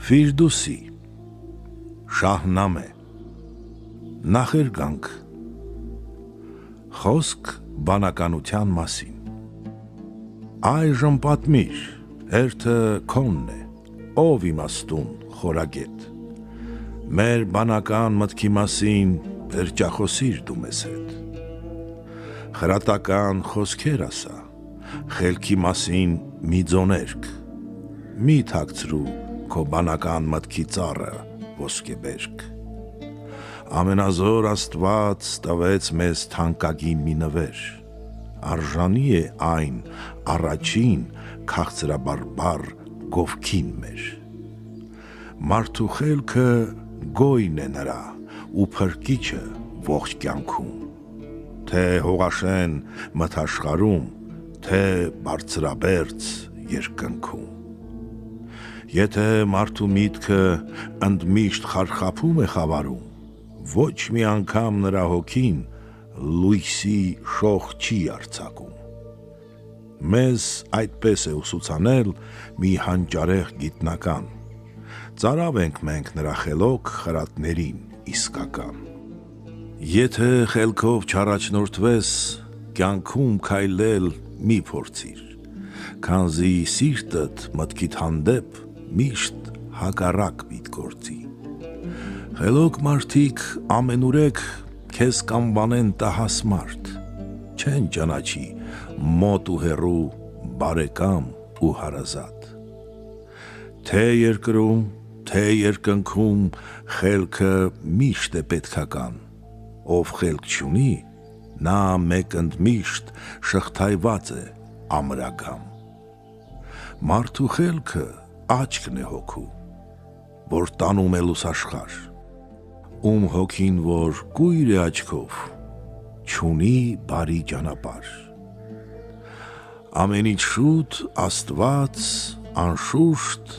Ֆիրդուսի Շահնամե Նախերգանք Խոսք բանականության մասին Այժմ պատմիր, հերթը քոնն է, ով իմաստուն խորագետ, մեր բանական մտքի մասին վերջախոսիր դու մեզ հետ, խրատական խոսքեր ասա, խելքի մասին մի ձոներք, մի թաքցրու քո բանական մտքի ծառը ոսկեբերք, ամենազոր Աստված տվեց մեզ թանկագին մի նվեր, արժանի է այն առաջին քաղցրաբարբար գովքին մեր, մարդու խելքը գոյն է նրա ու փրկիչը ողջ կյանքում, թե հողաշեն մթաշխարում, թե բարձրաբերձ երկնքում, եթե մարդու միտքը ընդմիշտ խարխափում է խավարում, ոչ մի անգամ նրա հոգին լույսի շող չի արձակում, մեզ այդպես է ուսուցանել մի հանճարեղ գիտնական, ծարավ ենք մենք նրա խելոք խրատներին իսկական, եթե խելքով չառաջնորդվես, կյանքում քայլել մի փորձիր, քանզի սիրտդ մտքիդ հանդեպ միշտ հակառակ միտ գործի, խելոք մարդիկ ամենուրեք քեզ կանվանեն տհասմարդ, չեն ճանաչի մոտ ու հեռու բարեկամ ու հարազատ, թե երկրում, թե երկնքում խելքը միշտ է պետքական, ով խելք չունի, նա մեկ ընդմիշտ շղթայված է ամրագամ, մարդու խելքը աչքն է հոգու, որ տանում է լուսաշխար, ում հոգին որ կույր է աչքով, չունի բարի ճանապարհ, ամենից շուտ Աստված անշուշտ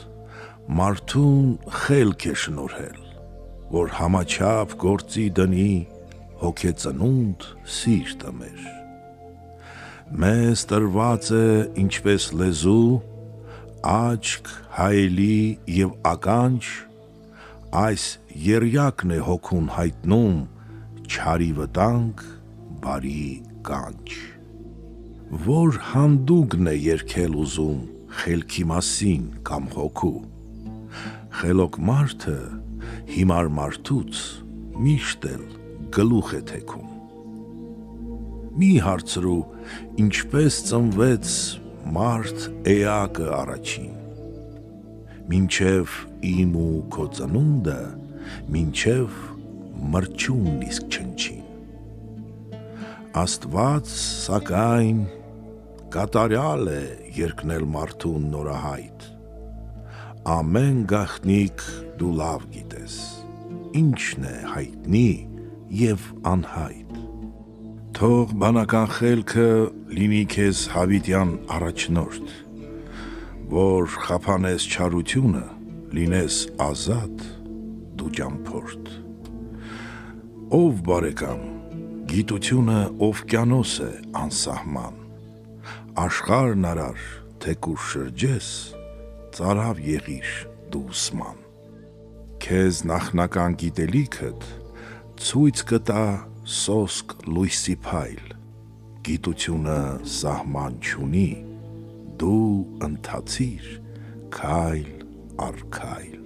մարդուն խելք է շնորհել, որ համաչափ գործի դնի հոգեծնունդ սիրտը մեր, մեզ տրված է ինչպես լեզու, աչք, հայելի և ականջ, այս եռյակն է հոգուն հայտնում չարի վտանգ, բարի կանչ, որ հանդուգն է երգել ուզում խելքի մասին կամ հոգու, խելոք մարդը հիմար մարդուց միշտ էլ գլուխ է թեքում, մի հարցրու ինչպես ծնվեց մարդ էակը առաջին, մինչև իմ ու քո ծնունդը, մինչև մրջունն իսկ չնչին, Աստված սակայն կատարյալ է երկնել մարդուն նորահայտ, ամեն գաղտնիք դու լավ գիտես, ինչն է հայտնի և անհայտ, թող բանական խելքը լինի քեզ հավիտյան առաջնորդ, որ խափանես չարությունը, լինես ազատ դու ճամփորդ, ով բարեկամ, գիտությունը օվկիանոս է անսահման, աշխարհն արար, թեկուզ շրջես, ծարավ եղիր դու ուսման, քեզ նախնական գիտելիքդ ցույց կտա սոսկ լույսի փայլ, գիտությունը սահման չունի, դու ընթացիր քայլ առ քայլ,